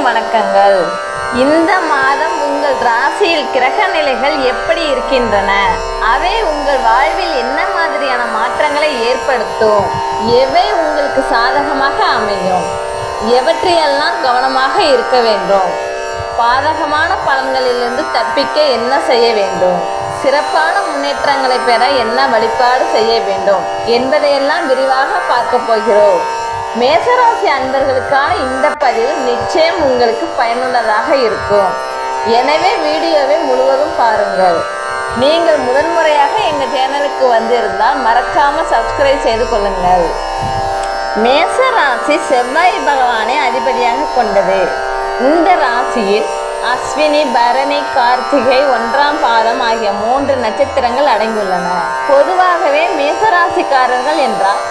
வணக்கங்கள். இந்த மாதம் உங்கள் ராசியில் கிரக நிலைகள் எப்படி இருக்கின்றன? அவை உங்கள் வாழ்வில் என்ன மாதிரியான மாற்றங்களை ஏற்படுத்தும்? எவை உங்களுக்கு சாதகமாக அமையும்? எவற்றையெல்லாம் கவனமாக இருக்க வேண்டும்? பாதகமான பலன்களிலிருந்து தப்பிக்க என்ன செய்ய வேண்டும்? சிறப்பான முன்னேற்றங்களை பெற என்ன வழிபாடு செய்ய வேண்டும் என்பதையெல்லாம் விரிவாக பார்க்க போகிறோம். மேசராசி அன்பர்களுக்கான இந்த பதிவு நிச்சயம் உங்களுக்கு பயனுள்ளதாக இருக்கும். எனவே வீடியோவை முழுவதும் பாருங்கள். நீங்கள் முதன்முறையாக எங்கள் சேனலுக்கு வந்திருந்தால் மறக்காம சப்ஸ்கிரைப் செய்து கொள்ளுங்கள். மேசராசி செவ்வாய் பகவானை அதிபதியாக கொண்டது. இந்த ராசியில் அஸ்வினி, பரணி, கார்த்திகை, 1ஆம் பாதம் ஆகிய 3 நட்சத்திரங்கள் அடங்கியுள்ளன. பொதுவாகவே மேசராசிக்காரர்கள் என்றால்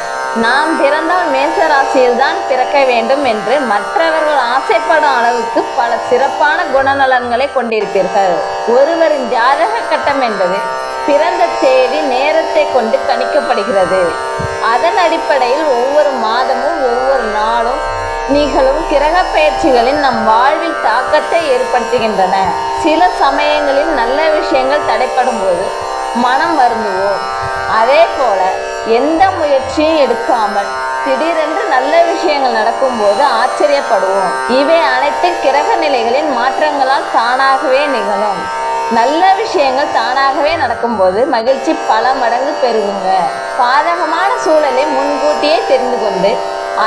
நாம் பிறந்தால் மேசராசியில் தான் பிறக்க வேண்டும் என்று மற்றவர்கள் ஆசைப்படும் அளவுக்கு பல சிறப்பான குணநலன்களை கொண்டிருப்பீர்கள். ஒருவரின் ஜாதக கட்டம் என்பது பிறந்த தேதி நேரத்தை கொண்டு கணிக்கப்படுகிறது. அதன் அடிப்படையில் ஒவ்வொரு மாதமும் ஒவ்வொரு நாளும் நிகழும் கிரக பயிற்சிகளின் நம் வாழ்வில் தாக்கத்தை ஏற்படுத்துகின்றன. சில சமயங்களில் நல்ல விஷயங்கள் தடைப்படும் போது மனம் வருந்துவோம். அதே போல எந்த முயற்சியும் எடுக்காமல் திடீரென்று நல்ல விஷயங்கள் நடக்கும்போது ஆச்சரியப்படுவோம். இவை அனைத்து கிரக நிலைகளின் மாற்றங்களால் தானாகவே நிகழும். நல்ல விஷயங்கள் தானாகவே நடக்கும்போது மகிழ்ச்சி பல மடங்கு பெருகுங்க. பாதகமான சூழலை முன்கூட்டியே தெரிந்து கொண்டு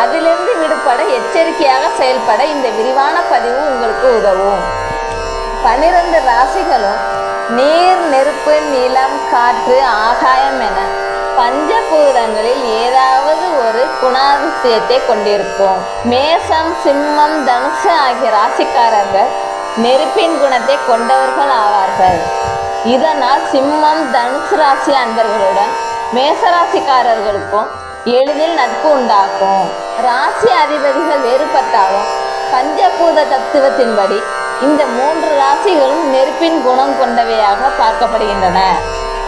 அதிலிருந்து விடுபட எச்சரிக்கையாக செயல்பட இந்த விரிவான பதிவு உங்களுக்கு உதவும். 12 ராசிகளும் நீர், நெருப்பு, நிலம், காற்று, ஆகாயம் என பஞ்சபூதங்களில் ஏதாவது ஒரு குணாதிசயத்தை கொண்டிருக்கும். மேசம், சிம்மம், தனுசு ஆகிய ராசிக்காரர்கள் நெருப்பின் குணத்தை கொண்டவர்கள் ஆவார்கள். இதனால் சிம்மம், தனுசு ராசி அன்பர்களுடன் மேசராசிக்காரர்களுக்கும் எளிதில் நட்பு உண்டாகும். ராசி அதிபதிகள் வேறுபட்டாலும் பஞ்சபூத தத்துவத்தின்படி இந்த 3 ராசிகளும் நெருப்பின் குணம் கொண்டவையாக பார்க்கப்படுகின்றன.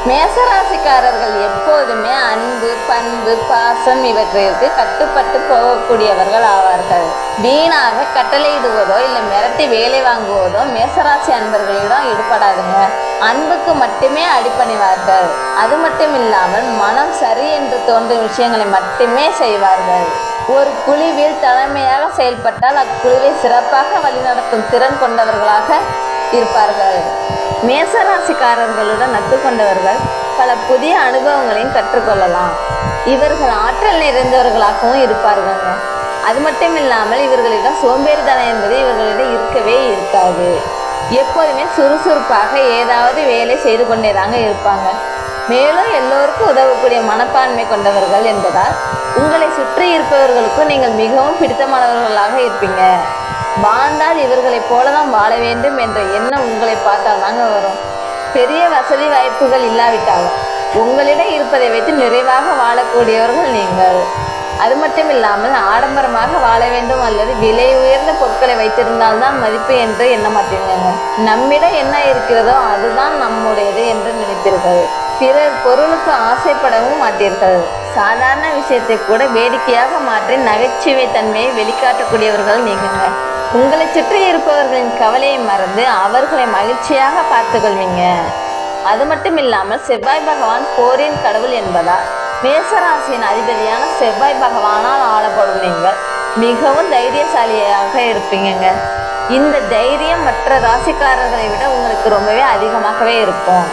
மேசராசிக்காரர்கள் எப்போதுமே அன்பு, பண்பு, பாசம் இவற்றிற்கு கட்டுப்பட்டு போகக்கூடியவர்கள் ஆவார்கள். வீணாக கட்டளையிடுவதோ இல்லை மிரட்டி வேலை வாங்குவதோ மேசராசி அன்பர்களிடம் ஈடுபடாதுங்க. அன்புக்கு மட்டுமே அடிபணிவார்கள். அது மட்டும் இல்லாமல் மனம் சரி என்று தோன்றும் விஷயங்களை மட்டுமே செய்வார்கள். ஒரு குழுவில் தலைமையாக செயல்பட்டால் அக்குழுவை சிறப்பாக வழிநடத்தும் திறன் கொண்டவர்களாக இருப்பார்கள். மேசராசிக்காரர்களுடன் நட்பு கொண்டவர்கள் பல புதிய அனுபவங்களையும் கற்றுக்கொள்ளலாம். இவர்கள் ஆற்றல் நிறைந்தவர்களாகவும் இருப்பார்கள். அது மட்டும் இல்லாமல் இவர்களிடம் சோம்பேறித்தனம் என்பது இவர்களிடம் இருக்கவே இருக்காது. எப்போதுமே சுறுசுறுப்பாக ஏதாவது வேலை செய்து கொண்டேதாங்க இருப்பாங்க. மேலும் எல்லோருக்கும் உதவக்கூடிய மனப்பான்மை கொண்டவர்கள் என்பதால் உங்களை சுற்றி இருப்பவர்களுக்கும் நீங்கள் மிகவும் பிடித்தமானவர்களாக இருப்பீங்க. வாழ்ந்தால் இவர்களைப் போலதான் வாழ வேண்டும் என்ற எண்ணம் உங்களை பார்த்தால் தாங்க வரும். பெரிய வசதி வாய்ப்புகள் இல்லாவிட்டாலும் உங்களிடம் இருப்பதை வைத்து நிறைவாக வாழக்கூடியவர்கள் நீங்கள். அது மட்டும் இல்லாமல் ஆடம்பரமாக வாழ வேண்டும் அல்லது விலை உயர்ந்த பொருட்களை வைத்திருந்தால்தான் மதிப்பு என்று எண்ண மாட்டீங்க. நம்மிடம் என்ன இருக்கிறதோ அதுதான் நம்முடையது என்று நினைப்பீர்கள். பிறர் பொருளுக்கு ஆசைப்படவும் மாட்டீர்கள். சாதாரண விஷயத்தை கூட வேடிக்கையாக மாற்றி நகைச்சுவை தன்மையை வெளிக்காட்டக்கூடியவர்கள் நீங்க. உங்களை சுற்றி இருப்பவர்களின் கவலையை மறந்து அவர்களை மகிழ்ச்சியாக பார்த்து கொள்வீங்க. அது மட்டும் இல்லாமல் செவ்வாய் பகவான் போரின் கடவுள் என்பதால் மேசராசியின் அதிபதியான செவ்வாய் பகவானால் ஆளப்படும் நீங்கள் மிகவும் தைரியசாலியாக இருப்பீங்க. இந்த தைரியம் மற்ற ராசிக்காரர்களை விட உங்களுக்கு ரொம்பவே அதிகமாகவே இருக்கும்.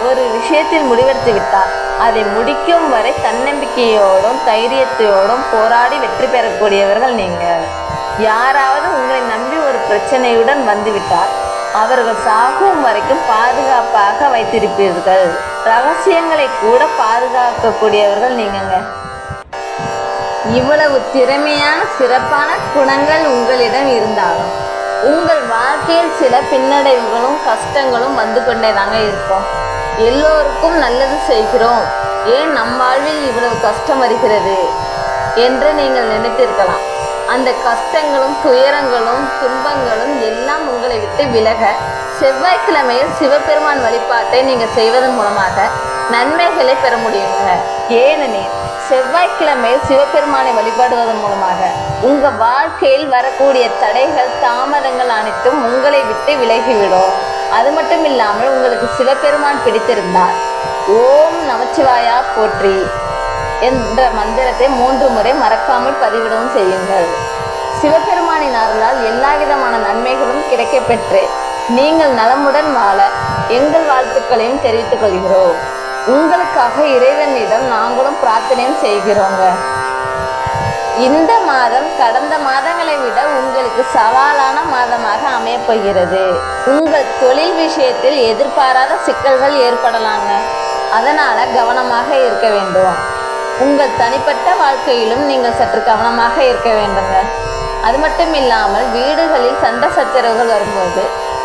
ஒரு விஷயத்தில் முடிவெடுத்து விட்டால் அதை முடிக்கும் வரை தன்னம்பிக்கையோடும் தைரியத்தோடும் போராடி வெற்றி பெறக்கூடியவர்கள் நீங்கள். யாராவது உங்களை நம்பி ஒரு பிரச்சனையுடன் வந்துவிட்டால் அவர்கள் சாகும் வரைக்கும் பாதுகாப்பாக வைத்திருப்பீர்கள். ரகசியங்களை கூட பாதுகாக்கக்கூடியவர்கள் நீங்க. இவ்வளவு திறமையான சிறப்பான குணங்கள் உங்களிடம் இருந்தாலும் உங்கள் வாழ்க்கையில் சில பின்னடைவுகளும் கஷ்டங்களும் வந்து கொண்டேதாங்க இருக்கும். எல்லோருக்கும் நல்லது செய்கிறோம், ஏன் நம் வாழ்வில் இவ்வளவு கஷ்டம் வருகிறது என்று நீங்கள் நினைத்திருக்கலாம். அந்த கஷ்டங்களும் துயரங்களும் துன்பங்களும் எல்லாம் உங்களை விட்டு விலக செவ்வாய்க்கிழமையில் சிவபெருமான் வழிபாட்டை நீங்கள் செய்வதன் மூலமாக நன்மைகளை பெற முடியுங்க. ஏனெனில் செவ்வாய்க்கிழமையில் சிவபெருமானை வழிபடுவதன் மூலமாக உங்க வாழ்க்கையில் வரக்கூடிய தடைகள், தாமதங்கள் அனைத்தும் உங்களை விட்டு விலகிவிடும். அது மட்டும் இல்லாமல் உங்களுக்கு சிவபெருமான் பிடித்திருந்தால் ஓம் நமச்சிவாயா போற்றி என்ற மந்திரத்தை 3 முறை மறக்காமல் பதிவிடவும் செய்யுங்கள். சிவபெருமானின் அருளால் எல்லா விதமான நன்மைகளும் கிடைக்கப்பெற்று நீங்கள் நலமுடன் வாழ எங்கள் வாழ்த்துக்களையும் தெரிவித்துக் கொள்கிறோம். உங்களுக்காக இறைவனிடம் நாங்களும் பிரார்த்தனையும் செய்கிறோங்க. இந்த மாதம் கடந்த மாதங்களை விட உங்களுக்கு சவாலான மாதமாக அமையப்போகிறது. உங்கள் தொழில் விஷயத்தில் எதிர்பாராத சிக்கல்கள் ஏற்படலாங்க. அதனால கவனமாக இருக்க வேண்டும். உங்கள் தனிப்பட்ட வாழ்க்கையிலும் நீங்கள் சற்று கவனமாக இருக்க வேண்டுங்க. அது மட்டும் இல்லாமல் வீடுகளில் சண்டை சச்சரவுகள் வரும்போது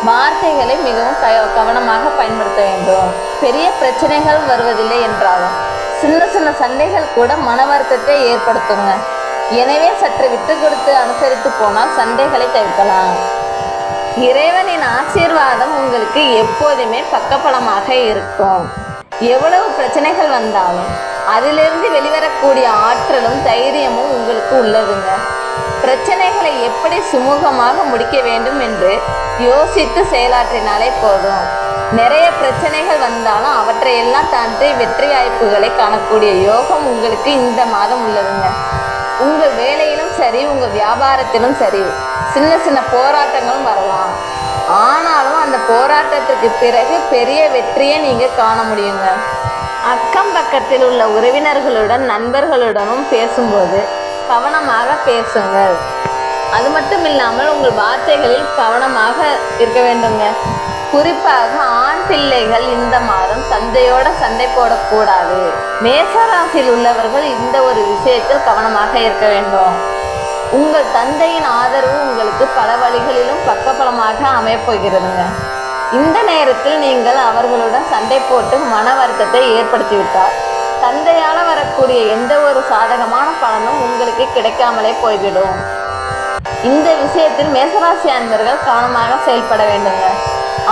வார்த்தைகளை மிகவும் கவனமாக பயன்படுத்த வேண்டும். பெரிய பிரச்சனைகள் வருவதில்லை என்றாலும் சின்ன சின்ன சண்டைகள் கூட மன வருத்தத்தை ஏற்படுத்துங்க. எனவே சற்று விட்டு கொடுத்து அனுசரித்து போனால் சண்டைகளை தவிர்க்கலாம். இறைவனின் ஆசீர்வாதம் உங்களுக்கு எப்போதுமே பக்கபலமாக இருக்கும். எவ்வளவு பிரச்சனைகள் வந்தாலும் அதிலிருந்து வெளிவரக்கூடிய ஆற்றலும் தைரியமும் உங்களுக்கு உள்ளதுங்க. பிரச்சனைகளை எப்படி சுமூகமாக முடிக்க வேண்டும் என்று யோசித்து செயலாற்றினாலே போதும். நிறைய பிரச்சனைகள் வந்தாலும் அவற்றையெல்லாம் தாண்டி வெற்றி வாய்ப்புகளை காணக்கூடிய யோகம் உங்களுக்கு இந்த மாதம் உள்ளதுங்க. உங்கள் வேலையிலும் சரி, உங்கள் வியாபாரத்திலும் சரி, சின்ன சின்ன போராட்டங்களும் வரலாம். ஆனாலும் அந்த போராட்டத்திற்கு பிறகு பெரிய வெற்றியை நீங்க காண முடியுங்க. அக்கம் பக்கத்தில் உள்ள உறவினர்களுடன், நண்பர்களுடனும் பேசும்போது கவனமாக பேசுங்கள். அது மட்டும் இல்லாமல் உங்கள் வார்த்தைகளில் கவனமாக இருக்க வேண்டுங்க. குறிப்பாக ஆண் பிள்ளைகள் இந்த மாதம் தந்தையோட சண்டை போடக்கூடாது. மேஷராசியில் உள்ளவர்கள் இந்த ஒரு விஷயத்தில் கவனமாக இருக்க வேண்டும். உங்கள் தந்தையின் ஆதரவு உங்களுக்கு பல வழிகளிலும் பக்கபலமாக அமையப்போகிறதுங்க. இந்த நேரத்தில் நீங்கள் அவர்களுடன் சண்டை போட்டு மன வருத்தத்தை ஏற்படுத்திவிட்டால் தந்தையால் வரக்கூடிய எந்த ஒரு சாதகமான பலனும் உங்களுக்கு கிடைக்காமலே போய்விடும். இந்த விஷயத்தில் மேசராசி அன்பர்கள் கவனமாக செயல்பட வேண்டுங்க.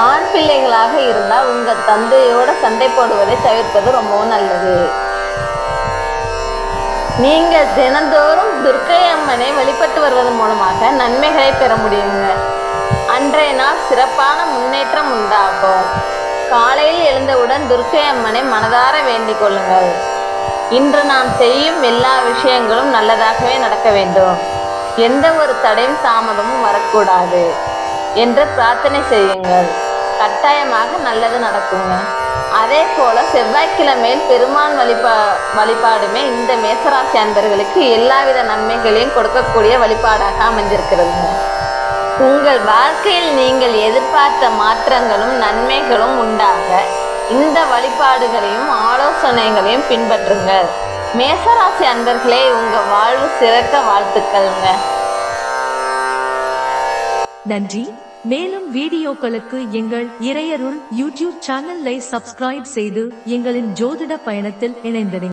ஆண் பிள்ளைகளாக இருந்தால் உங்கள் தந்தையோட சண்டை போடுவதை தவிர்ப்பது ரொம்பவும் நல்லது. நீங்கள் தினந்தோறும் துர்க்கை அம்மனை வழிபட்டு வருவதன் மூலமாக நன்மைகளை பெற முடியுங்க. அன்றைய நாள் சிறப்பான முன்னேற்றம் உண்டாகும். காலையில் எழுந்தவுடன் துர்க்கை அம்மனை மனதார வேண்டிக் கொள்ளுங்கள். இன்று நாம் செய்யும் எல்லா விஷயங்களும் நல்லதாகவே நடக்க வேண்டும், எந்த ஒரு தடையும் தாமதமும் வரக்கூடாது என்று பிரார்த்தனை செய்யுங்கள். கட்டாயமாக நல்லது நடக்குங்க. அதே போல செவ்வாய்க்கிழமையில் பெருமான் வழிபாடுமே இந்த மேசராசி அன்பர்களுக்கு எல்லாவித நன்மைகளையும் கொடுக்கக்கூடிய வழிபாடாக அமைந்திருக்கிறதுங்க. உங்கள் வாழ்க்கையில் நீங்கள் எதிர்பார்த்த மாற்றங்களும் நன்மைகளும் உண்டாக இந்த வழிபாடுகளையும் ஆலோசனைகளையும் பின்பற்றுங்கள். மேசராசி அன்பர்களே, உங்க வாழ்வு சிறக்க வாழ்த்துக்கள்ங்க. நன்றி. மேலும் வீடியோக்களுக்கு எங்கள் இறையருள் யூடியூப் சேனலை சப்ஸ்கிரைப் செய்து எங்களின் ஜோதிட பயணத்தில் இணைந்திருங்கள்.